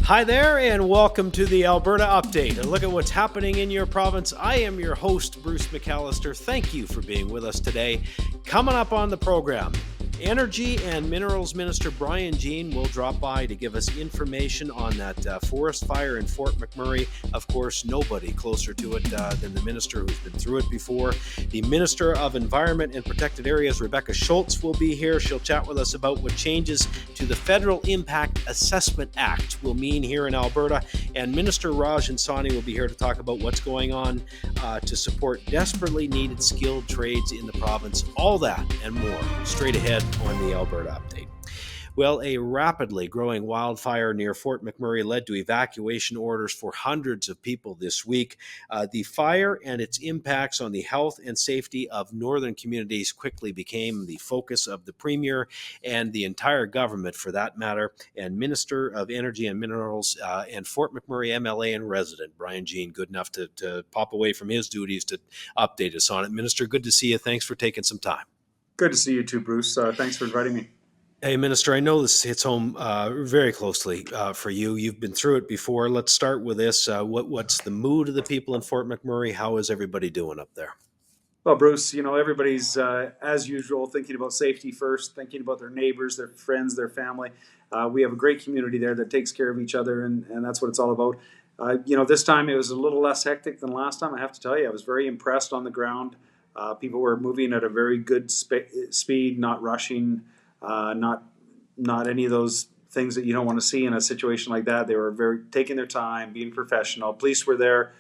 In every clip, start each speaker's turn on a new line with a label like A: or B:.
A: Hi there, and welcome to the Alberta Update. A look at what's happening in your province. I am your host, Bruce McAllister. Thank you for being with us today. Coming up on the program, Energy and Minerals Minister Brian Jean will drop by to give us information on that forest fire in Fort McMurray. Of course, nobody closer to it than the minister who's been through it before. The Minister of Environment and Protected Areas, Rebecca Schulz, will be here. She'll chat with us about what changes to the Federal Impact Assessment Act will mean here in Alberta. And Minister Rajan Sawhney will be here to talk about what's going on to support desperately needed skilled trades in the province. All that and more straight ahead on the Alberta Update. Well, a rapidly growing wildfire near Fort McMurray led to evacuation orders for hundreds of people this week. The fire and its impacts on the health and safety of northern communities quickly became the focus of the Premier and the entire government, for that matter, and Minister of Energy and Minerals and Fort McMurray MLA and resident, Brian Jean, good enough to pop away from his duties to update us on it. Minister, good to see you. Thanks for taking some time.
B: Good to see you too, Bruce. Thanks for inviting me.
A: Hey, Minister, I know this hits home very closely for you. You've been through it before. Let's start with this. What's the mood of the people in Fort McMurray? How is everybody doing up there?
B: Well, Bruce, everybody's, as usual, thinking about safety first, thinking about their neighbors, their friends, their family. We have a great community there that takes care of each other, and that's what it's all about. This time it was a little less hectic than last time. I have to tell you, I was very impressed on the ground. People were moving at a very good speed, not rushing, not any of those things that you don't want to see in a situation like that. They were very taking their time, being professional. Police were there,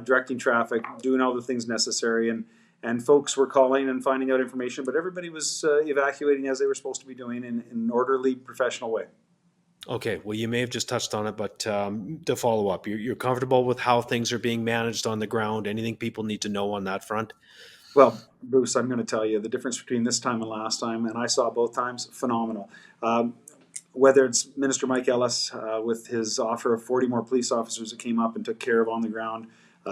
B: directing traffic, doing all the things necessary, and folks were calling and finding out information. But everybody was evacuating as they were supposed to be doing in an orderly, professional way.
A: Okay, well, you may have just touched on it, but to follow up, you're comfortable with how things are being managed on the ground? Anything people need to know on that front?
B: Well, Bruce, I'm going to tell you the difference between this time and last time, and I saw both times, phenomenal. Whether it's Minister Mike Ellis with his offer of 40 more police officers that came up and took care of on the ground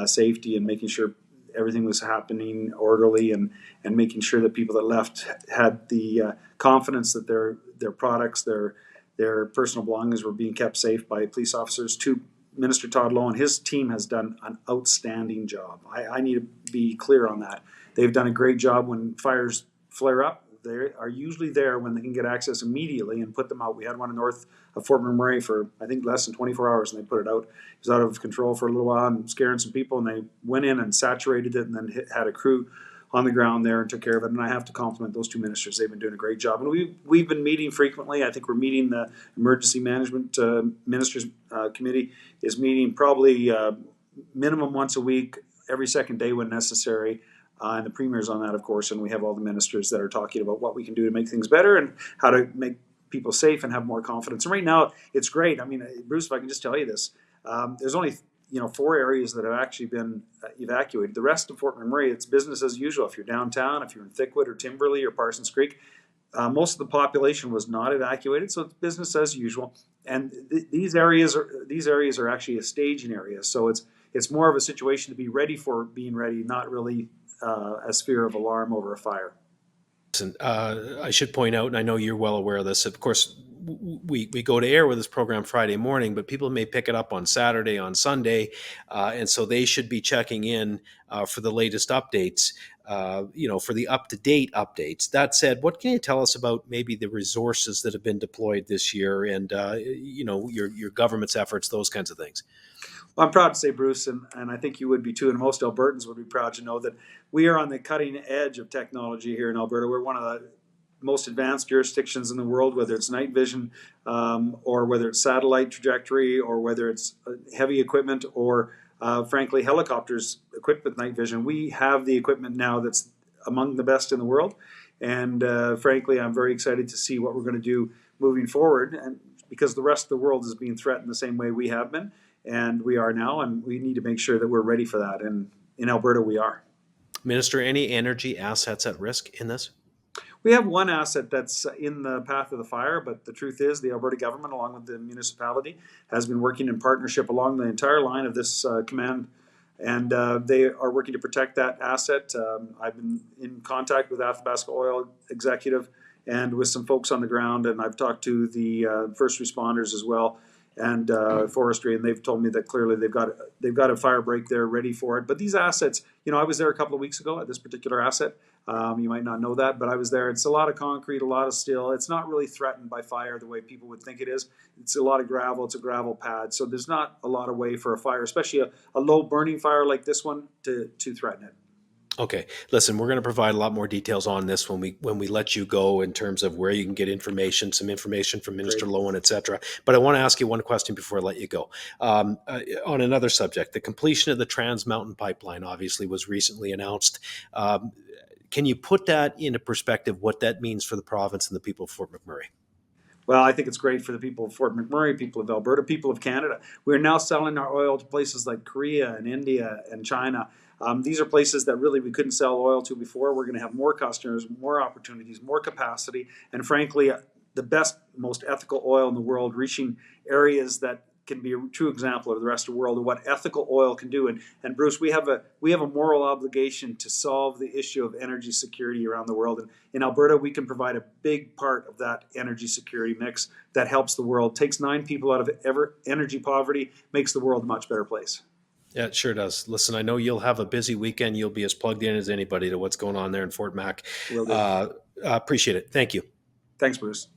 B: safety and making sure everything was happening orderly and making sure that people that left had the confidence that their products, their personal belongings were being kept safe by police officers, to Minister Todd Lowe and his team has done an outstanding job. I need to be clear on that. They've done a great job when fires flare up. They are usually there when they can get access immediately and put them out. We had one north of Fort McMurray for, I think, less than 24 hours, and they put it out. It was out of control for a little while and scaring some people, and they went in and saturated it and then had a crew on the ground there and took care of it. And I have to compliment those two ministers. They've been doing a great job. And we've been meeting frequently. I think we're meeting the Emergency Management Ministers Committee is meeting probably minimum once a week, every second day when necessary. And the Premier's on that, of course, and we have all the ministers that are talking about what we can do to make things better and how to make people safe and have more confidence. And right now, it's great. I mean, Bruce, if I can just tell you this, there's only 4 areas that have actually been evacuated. The rest of Fort McMurray, it's business as usual. If you're downtown, if you're in Thickwood or Timberley or Parsons Creek, most of the population was not evacuated, so it's business as usual. And these areas are actually a staging area, so it's more of a situation to be ready for being ready, not really a sphere of alarm over a fire.
A: I should point out, and I know you're well aware of this, of course, we go to air with this program Friday morning, but people may pick it up on Saturday, on Sunday, and so they should be checking in for the latest updates, for the up-to-date updates. That said, what can you tell us about maybe the resources that have been deployed this year and, your government's efforts, those kinds of things?
B: Well, I'm proud to say, Bruce, and I think you would be too, and most Albertans would be proud to know that we are on the cutting edge of technology here in Alberta. We're one of the most advanced jurisdictions in the world, whether it's night vision or whether it's satellite trajectory or whether it's heavy equipment or, frankly, helicopters equipped with night vision. We have the equipment now that's among the best in the world, and frankly, I'm very excited to see what we're going to do moving forward, and because the rest of the world is being threatened the same way we have been. And we are now, and we need to make sure that we're ready for that. And in Alberta, we are.
A: Minister, any energy assets at risk in this?
B: We have one asset that's in the path of the fire, but the truth is the Alberta government, along with the municipality, has been working in partnership along the entire line of this command, and they are working to protect that asset. I've been in contact with Athabasca Oil executive and with some folks on the ground, and I've talked to the first responders as well. and forestry, and they've told me that clearly they've got a fire break there ready for it. But these assets, I was there a couple of weeks ago at this particular asset. You might not know that, but I was there. It's a lot of concrete, a lot of steel. It's not really threatened by fire the way people would think it is. It's a lot of gravel. It's a gravel pad, so there's not a lot of way for a fire, especially a low burning fire like this one, to threaten it.
A: Okay, listen, we're going to provide a lot more details on this when we let you go, in terms of where you can get information, some information from Minister Lowen, et cetera. But I want to ask you one question before I let you go. On another subject, the completion of the Trans Mountain Pipeline obviously was recently announced. Can you put that into perspective, what that means for the province and the people of Fort McMurray?
B: Well, I think it's great for the people of Fort McMurray, people of Alberta, people of Canada. We're now selling our oil to places like Korea and India and China. These are places that really we couldn't sell oil to before. We're going to have more customers, more opportunities, more capacity, and frankly, the best, most ethical oil in the world, reaching areas that can be a true example of the rest of the world of what ethical oil can do. And Bruce, we have a moral obligation to solve the issue of energy security around the world. And in Alberta, we can provide a big part of that energy security mix that helps the world, takes 9 people out of energy poverty, makes the world a much better place.
A: Yeah, it sure does. Listen, I know you'll have a busy weekend. You'll be as plugged in as anybody to what's going on there in Fort Mac.
B: Will do.
A: Appreciate it. Thank you.
B: Thanks, Bruce.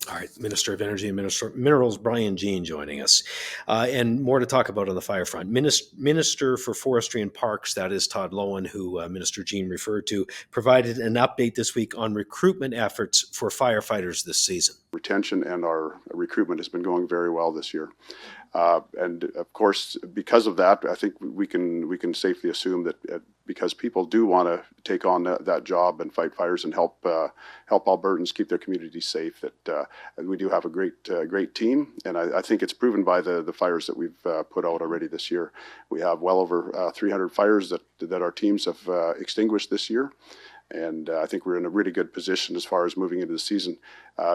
A: All right, Minister of Energy and Minister of Minerals, Brian Jean, joining us. And more to talk about on the fire front. Minister for Forestry and Parks, that is Todd Lowen, who Minister Jean referred to, provided an update this week on recruitment efforts for firefighters this season.
C: Retention and our recruitment has been going very well this year. And of course, because of that, I think we can safely assume that because people do want to take on that job and fight fires and help Albertans keep their communities safe, that and we do have a great team. And I think it's proven by the fires that we've put out already this year. We have well over 300 fires that our teams have extinguished this year. And I think we're in a really good position as far as moving into the season.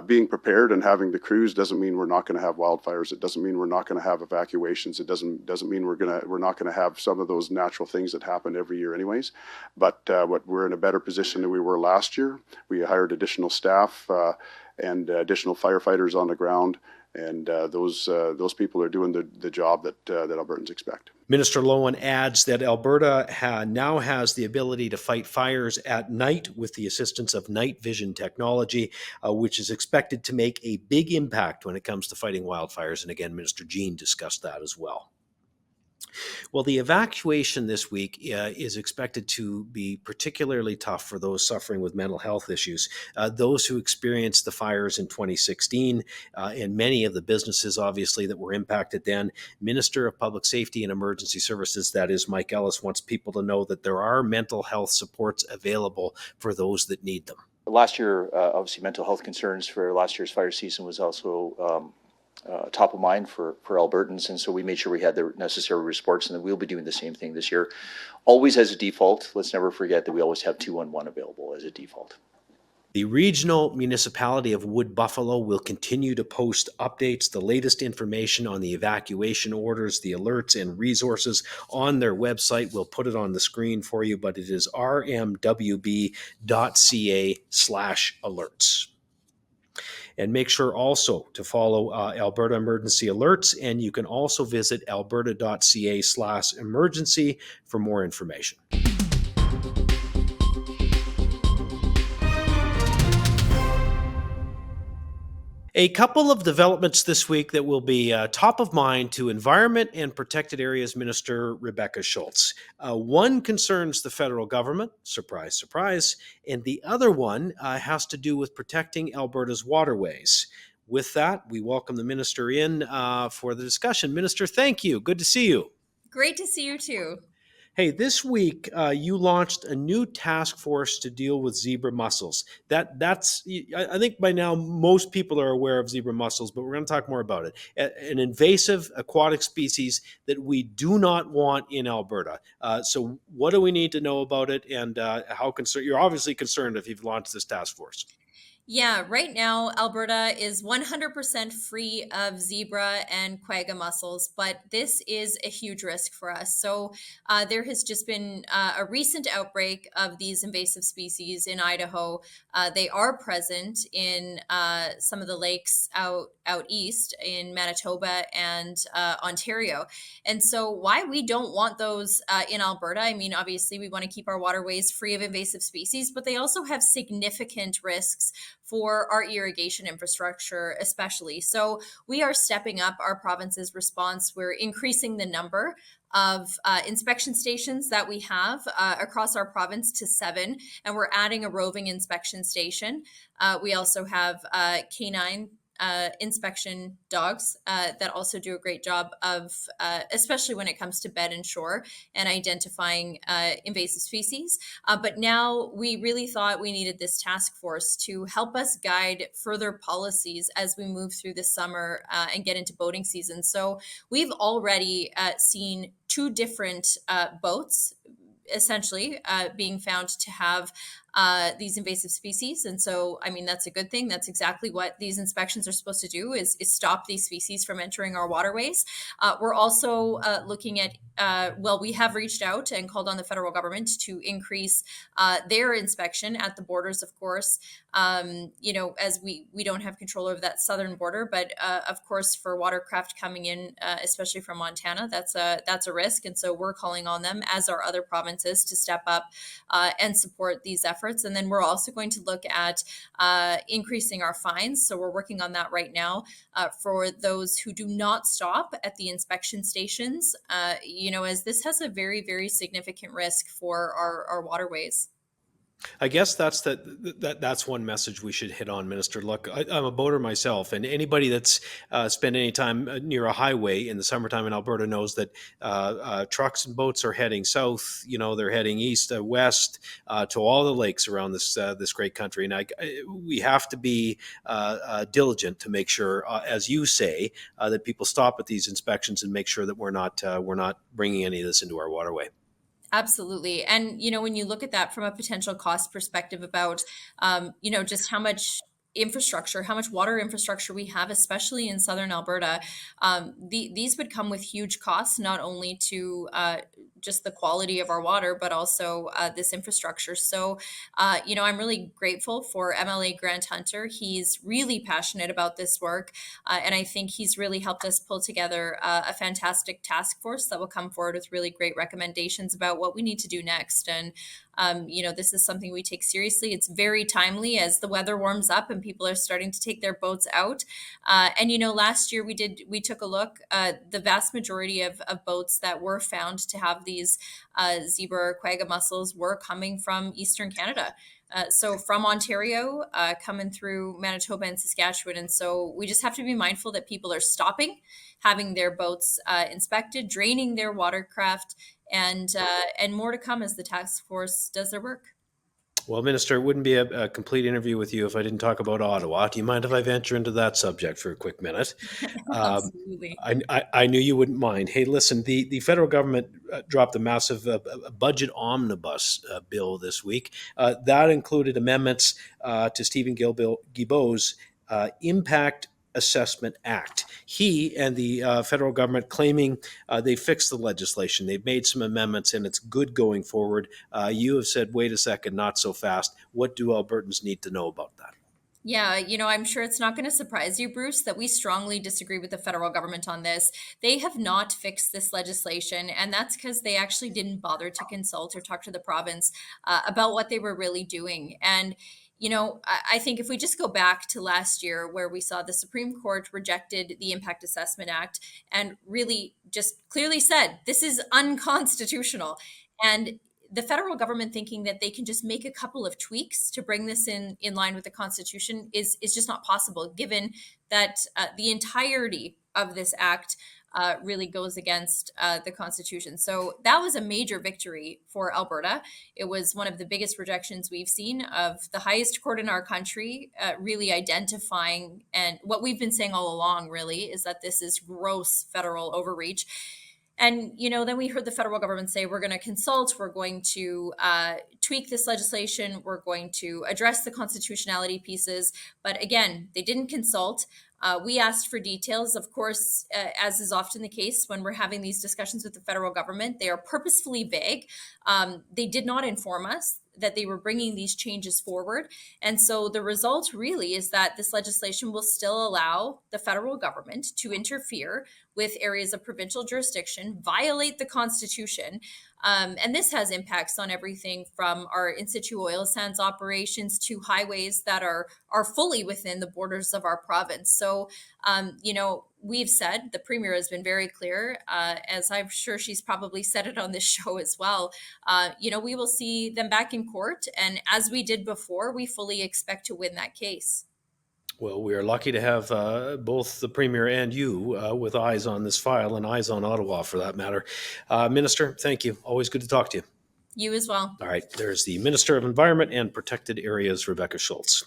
C: Being prepared and having the crews doesn't mean we're not going to have wildfires. It doesn't mean we're not going to have evacuations. It doesn't mean we're not going to have some of those natural things that happen every year, anyways. But we're in a better position than we were last year. We hired additional staff and additional firefighters on the ground. And those people are doing the job that Albertans expect.
A: Minister Lowen adds that Alberta now has the ability to fight fires at night with the assistance of night vision technology, which is expected to make a big impact when it comes to fighting wildfires. And again, Minister Jean discussed that as well. Well, the evacuation this week is expected to be particularly tough for those suffering with mental health issues, those who experienced the fires in 2016, and many of the businesses, obviously, that were impacted then. Minister of Public Safety and Emergency Services, that is Mike Ellis, wants people to know that there are mental health supports available for those that need them.
D: Last year, obviously, mental health concerns for last year's fire season was also top of mind for Albertans, and so we made sure we had the necessary supports, and we'll be doing the same thing this year. Always as a default, let's never forget that we always have 211 available as a default.
A: The regional municipality of Wood Buffalo will continue to post updates, the latest information on the evacuation orders, the alerts and resources on their website. We'll put it on the screen for you, but it is rmwb.ca/alerts. And make sure also to follow Alberta Emergency Alerts, and you can also visit alberta.ca/emergency for more information. A couple of developments this week that will be top of mind to Environment and Protected Areas Minister Rebecca Schulz. One concerns the federal government, surprise, surprise, and the other one has to do with protecting Alberta's waterways. With that, we welcome the minister in for the discussion. Minister, thank you. Good to see you.
E: Great to see you too.
A: Hey, this week you launched a new task force to deal with zebra mussels. That's I think by now most people are aware of zebra mussels, but we're going to talk more about it. An invasive aquatic species that we do not want in Alberta. So what do we need to know about it, and how concerned? You're obviously concerned if you've launched this task force.
E: Yeah, right now, Alberta is 100% free of zebra and quagga mussels, but this is a huge risk for us. So, there has just been a recent outbreak of these invasive species in Idaho. They are present in some of the lakes out east in Manitoba and Ontario. And so, why we don't want those in Alberta? I mean, obviously, we want to keep our waterways free of invasive species, but they also have significant risks for our irrigation infrastructure, especially. So we are stepping up our province's response. We're increasing the number of inspection stations that we have across our province to 7, and we're adding a roving inspection station. We also have canine inspection dogs that also do a great job of, especially when it comes to bed and shore and identifying invasive species. But now we really thought we needed this task force to help us guide further policies as we move through the summer and get into boating season. So we've already seen 2 different boats essentially being found to have these invasive species. And so, I mean, that's a good thing. That's exactly what these inspections are supposed to do is stop these species from entering our waterways. We're also looking at, we have reached out and called on the federal government to increase their inspection at the borders, of course. As we don't have control over that southern border, but of course, for watercraft coming in, especially from Montana, that's a risk. And so we're calling on them, as are other provinces, to step up and support these efforts. And then we're also going to look at increasing our fines. So we're working on that right now for those who do not stop at the inspection stations, as this has a very, very significant risk for our waterways.
A: I guess that's one message we should hit on, Minister. Look, I'm a boater myself, and anybody that's spent any time near a highway in the summertime in Alberta knows that trucks and boats are heading south. They're heading east, west, to all the lakes around this great country, and we have to be diligent to make sure, as you say, that people stop at these inspections and make sure that we're not bringing any of this into our waterway.
E: Absolutely. And, when you look at that from a potential cost perspective about, just how much water infrastructure we have, especially in southern Alberta, these would come with huge costs, not only to just the quality of our water, but also this infrastructure. So, I'm really grateful for MLA Grant Hunter. He's really passionate about this work. And I think he's really helped us pull together a fantastic task force that will come forward with really great recommendations about what we need to do next. And, this is something we take seriously. It's very timely as the weather warms up and people are starting to take their boats out. And, last year we took a look. The vast majority of boats that were found to have these zebra or quagga mussels were coming from Eastern Canada. So from Ontario, coming through Manitoba and Saskatchewan. And so we just have to be mindful that people are stopping, having their boats inspected, draining their watercraft, and more to come as the task force does their work.
A: Well, Minister, it wouldn't be a complete interview with you if I didn't talk about Ottawa. Do you mind if I venture into that subject for a quick minute?
E: Absolutely.
A: I knew you wouldn't mind. Hey, listen, the federal government dropped a massive budget omnibus bill this week. That included amendments to Stephen Guilbeault's Impact Assessment Act. He and the federal government claiming they fixed the legislation. They've made some amendments and it's good going forward. You have said, wait a second, not so fast. What do Albertans need to know about that?
E: Yeah, I'm sure it's not going to surprise you, Bruce, that we strongly disagree with the federal government on this. They have not fixed this legislation, and that's because they actually didn't bother to consult or talk to the province about what they were really doing. And I think if we just go back to last year where we saw the Supreme Court rejected the Impact Assessment Act and really just clearly said, this is unconstitutional. And the federal government thinking that they can just make a couple of tweaks to bring this in line with the Constitution is just not possible, given that the entirety of this act really goes against the Constitution. So that was a major victory for Alberta. It was one of the biggest rejections we've seen of the highest court in our country, really identifying, and what we've been saying all along really is that this is gross federal overreach. And, then we heard the federal government say, we're going to consult, we're going to tweak this legislation, we're going to address the constitutionality pieces. But again, they didn't consult. We asked for details. Of course, as is often the case when we're having these discussions with the federal government, they are purposefully vague. They did not inform us that they were bringing these changes forward. And so the result really is that this legislation will still allow the federal government to interfere with areas of provincial jurisdiction, violate the Constitution. And this has impacts on everything from our in situ oil sands operations to highways that are fully within the borders of our province. So, we've said, the Premier has been very clear, as I'm sure she's probably said it on this show as well. We will see them back in court. And as we did before, we fully expect to win that case.
A: Well, we are lucky to have both the Premier and you with eyes on this file and eyes on Ottawa for that matter. Minister, thank you. Always good to talk to you.
E: You as well.
A: All right, there's the Minister of Environment and Protected Areas, Rebecca Schulz.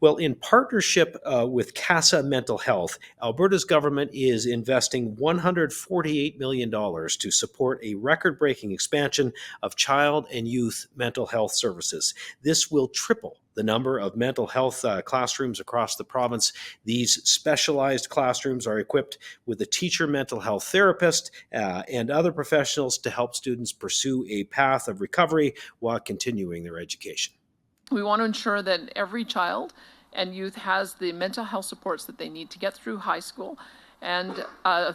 A: Well, in partnership with CASA Mental Health, Alberta's government is investing $148 million to support a record-breaking expansion of child and youth mental health services. This will triple the number of mental health classrooms across the province. These specialized classrooms are equipped with a teacher mental health therapist and other professionals to help students pursue a path of recovery while continuing their education.
F: We want to ensure that every child and youth has the mental health supports that they need to get through high school and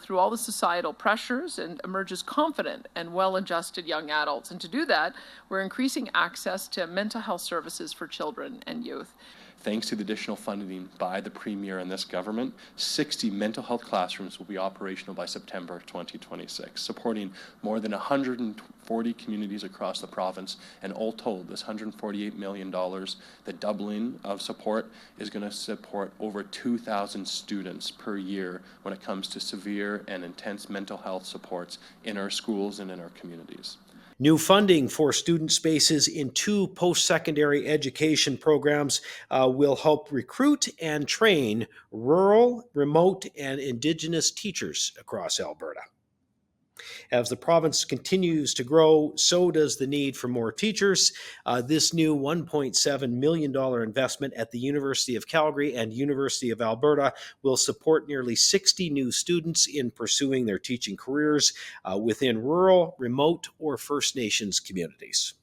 F: through all the societal pressures, and emerges confident and well-adjusted young adults. And to do that, we're increasing access to mental health services for children and youth.
G: Thanks to the additional funding by the Premier and this government, 60 mental health classrooms will be operational by September 2026, supporting more than 140 communities across the province. And all told, this $148 million, the doubling of support, is going to support over 2,000 students per year when it comes to severe and intense mental health supports in our schools and in our communities.
A: New funding for student spaces in 2 post-secondary education programs will help recruit and train rural, remote, and Indigenous teachers across Alberta. As the province continues to grow, so does the need for more teachers. This new $1.7 million investment at the University of Calgary and University of Alberta will support nearly 60 new students in pursuing their teaching careers within rural, remote, or First Nations communities.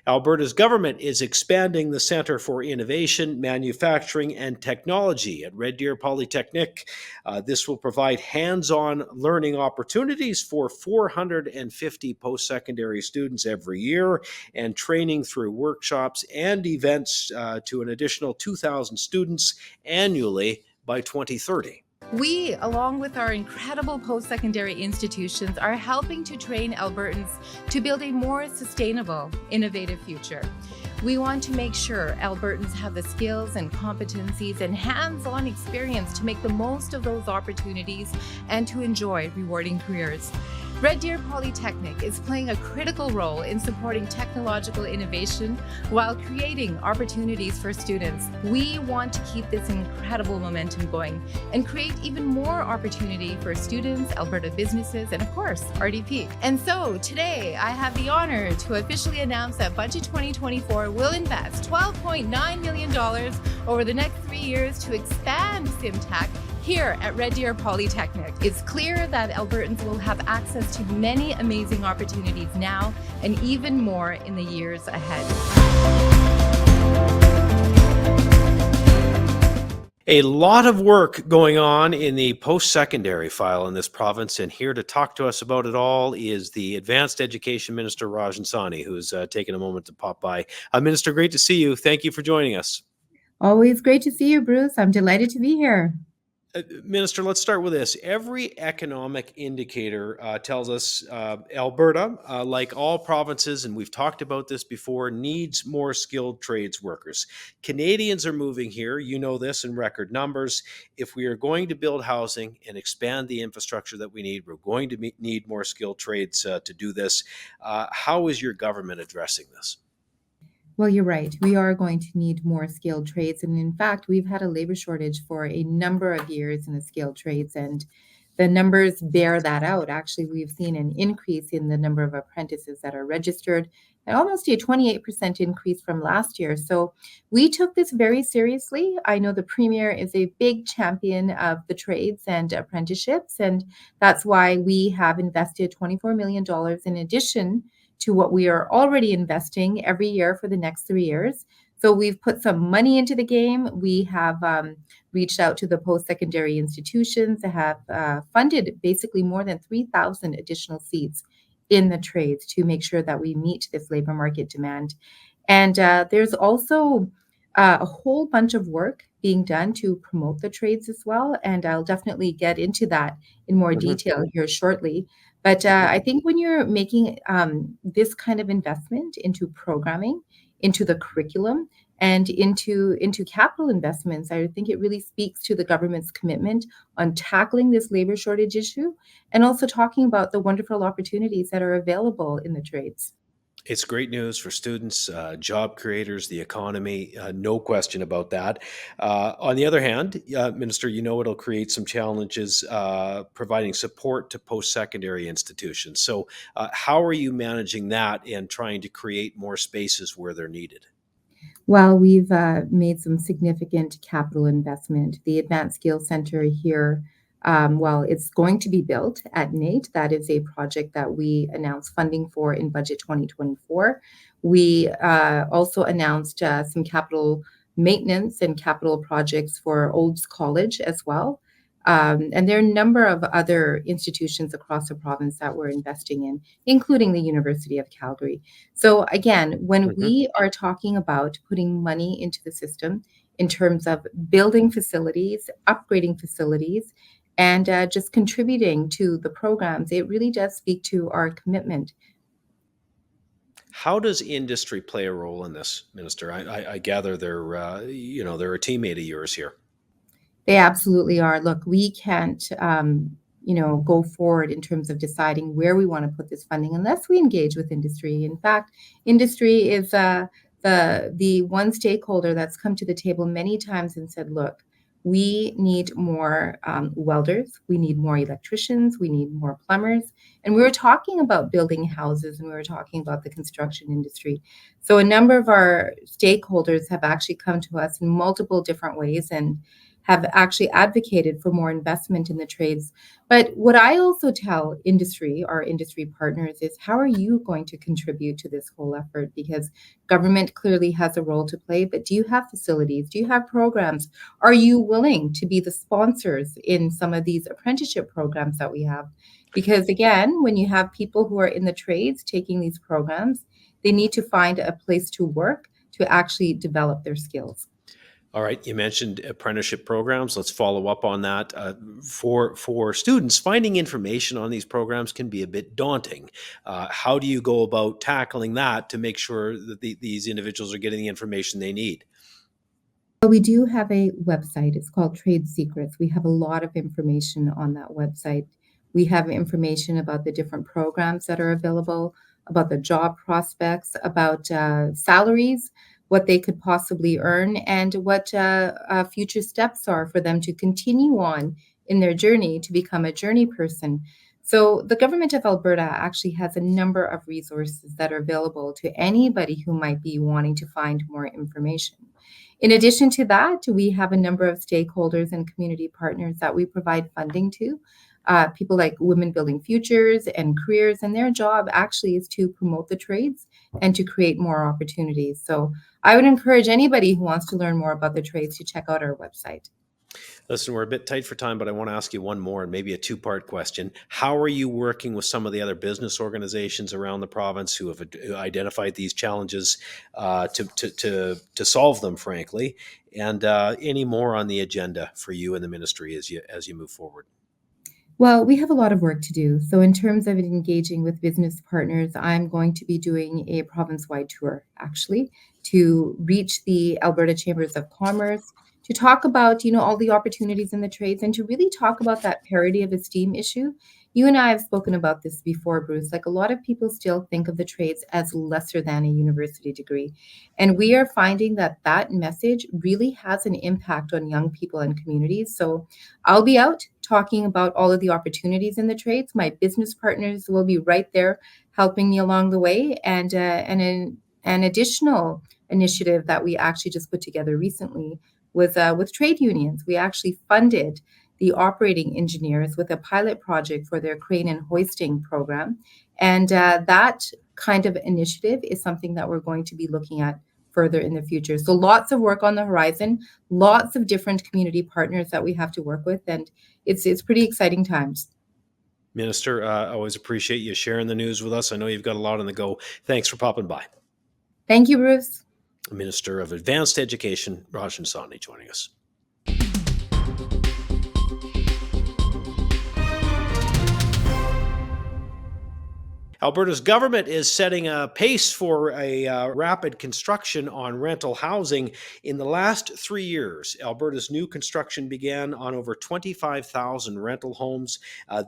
A: Alberta's government is expanding the Centre for Innovation, Manufacturing and Technology at Red Deer Polytechnic. This will provide hands-on learning opportunities for 450 post-secondary students every year and training through workshops and events to an additional 2,000 students annually by 2030.
H: We, along with our incredible post-secondary institutions, are helping to train Albertans to build a more sustainable, innovative future. We want to make sure Albertans have the skills and competencies and hands-on experience to make the most of those opportunities and to enjoy rewarding careers. Red Deer Polytechnic is playing a critical role in supporting technological innovation while creating opportunities for students. We want to keep this incredible momentum going and create even more opportunity for students, Alberta businesses, and of course, RDP. And so today, I have the honor to officially announce that Budget 2024 will invest $12.9 million over the next 3 years to expand SimTech here at Red Deer Polytechnic. It's clear that Albertans will have access to many amazing opportunities now and even more in the years ahead.
A: A lot of work going on in the post-secondary file in this province, and here to talk to us about it all is the Advanced Education Minister, Rajan, Sawhney, who's taken a moment to pop by. Minister, great to see you. Thank you for joining us.
I: Always great to see you, Bruce. I'm delighted to be here.
A: Minister, let's start with this. Every economic indicator tells us Alberta, like all provinces, and we've talked about this before, needs more skilled trades workers. Canadians are moving here. You know this in record numbers. If we are going to build housing and expand the infrastructure that we need, we're going to need more skilled trades to do this. How is your government addressing this?
I: Well, you're right. We are going to need more skilled trades. And in fact, we've had a labor shortage for a number of years in the skilled trades. And the numbers bear that out. Actually, we've seen an increase in the number of apprentices that are registered, and almost a 28% increase from last year. So we took this very seriously. I know the Premier is a big champion of the trades and apprenticeships, and that's why we have invested $24 million in addition to what we are already investing every year for the next 3 years. So we've put some money into the game. We have reached out to the post-secondary institutions that have funded basically more than 3,000 additional seats in the trades to make sure that we meet this labor market demand. And there's also a whole bunch of work being done to promote the trades as well. And I'll definitely get into that in more detail here shortly. But I think when you're making this kind of investment into programming, into the curriculum, and into capital investments, I think it really speaks to the government's commitment on tackling this labor shortage issue and also talking about the wonderful opportunities that are available in the trades.
A: It's great news for students, job creators, the economy, no question about that. On the other hand, Minister, it'll create some challenges providing support to post-secondary institutions. So how are you managing that and trying to create more spaces where they're needed?
I: Well, we've made some significant capital investment. The Advanced Skills Center here, well, it's going to be built at NAIT. That is a project that we announced funding for in budget 2024. We also announced some capital maintenance and capital projects for Olds College as well. And there are a number of other institutions across the province that we're investing in, including the University of Calgary. So again, when we are talking about putting money into the system in terms of building facilities, upgrading facilities, and just contributing to the programs, it really does speak to our commitment.
A: How does industry play a role in this, Minister? I gather they're they're a teammate of yours here.
I: They absolutely are. Look, we can't, go forward in terms of deciding where we want to put this funding unless we engage with industry. In fact, industry is the one stakeholder that's come to the table many times and said, look, we need more welders, we need more electricians, we need more plumbers. And we were talking about building houses and we were talking about the construction industry. So a number of our stakeholders have actually come to us in multiple different ways and have actually advocated for more investment in the trades. But what I also tell industry, our industry partners, is how are you going to contribute to this whole effort? Because government clearly has a role to play, but do you have facilities? Do you have programs? Are you willing to be the sponsors in some of these apprenticeship programs that we have? Because again, when you have people who are in the trades taking these programs, they need to find a place to work to actually develop their skills.
A: All right, you mentioned apprenticeship programs. Let's follow up on that. For students, finding information on these programs can be a bit daunting. How do you go about tackling that to make sure that these individuals are getting the information they need?
I: We do have a website. It's called Trade Secrets. We have a lot of information on that website. We have information about the different programs that are available, about the job prospects, about salaries, what they could possibly earn, and what future steps are for them to continue on in their journey to become a journey person. So the government of Alberta actually has a number of resources that are available to anybody who might be wanting to find more information. In addition to that, we have a number of stakeholders and community partners that we provide funding to. People like Women Building Futures and Careers, and their job actually is to promote the trades and to create more opportunities. So I would encourage anybody who wants to learn more about the trades to check out our website.
A: Listen, we're a bit tight for time, but I want to ask you one more and maybe a two-part question. How are you working with some of the other business organizations around the province who have identified these challenges to solve them, frankly? And any more on the agenda for you and the ministry as you move forward?
I: Well, we have a lot of work to do. So in terms of engaging with business partners, I'm going to be doing a province-wide tour, actually, to reach the Alberta Chambers of Commerce, to talk about, all the opportunities in the trades and to really talk about that parity of esteem issue. You and I have spoken about this before, Bruce. Like, a lot of people still think of the trades as lesser than a university degree. And we are finding that message really has an impact on young people and communities. So I'll be out talking about all of the opportunities in the trades. My business partners will be right there helping me along the way. And an additional initiative that we actually just put together recently with trade unions. We actually funded the operating engineers with a pilot project for their crane and hoisting program. And that kind of initiative is something that we're going to be looking at further in the future. So lots of work on the horizon, lots of different community partners that we have to work with, and it's pretty exciting times.
A: Minister, I always appreciate you sharing the news with us. I know you've got a lot on the go. Thanks for popping by.
I: Thank you, Bruce.
A: Minister of Advanced Education, Rajan Sawhney, joining us. Alberta's government is setting a pace for a rapid construction on rental housing. In the last 3 years, Alberta's new construction began on over 25,000 rental homes.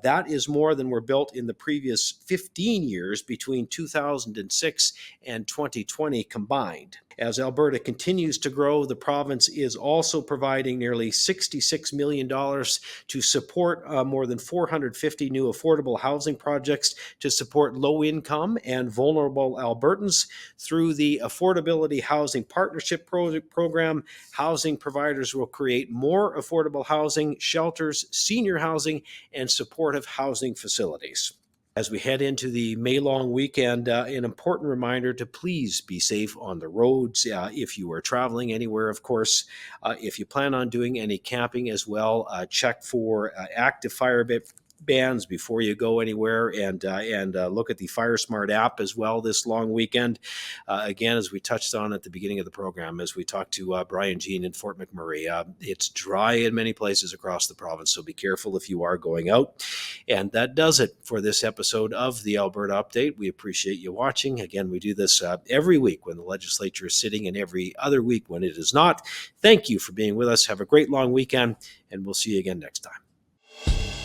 A: That is more than were built in the previous 15 years between 2006 and 2020 combined. As Alberta continues to grow, the province is also providing nearly $66 million to support more than 450 new affordable housing projects to support low-income and vulnerable Albertans. Through the Affordability Housing Partnership Program, housing providers will create more affordable housing, shelters, senior housing, and supportive housing facilities. As we head into the May-long weekend, an important reminder to please be safe on the roads. If you are traveling anywhere, of course, if you plan on doing any camping as well, check for active fire bans before you go anywhere, and look at the FireSmart app as well this long weekend. Again, as we touched on at the beginning of the program, as we talked to Brian Jean in Fort McMurray, it's dry in many places across the province, so be careful if you are going out. And that does it for this episode of the Alberta Update. We appreciate you watching. Again, we do this every week when the legislature is sitting and every other week when it is not. Thank you for being with us. Have a great long weekend, and we'll see you again next time.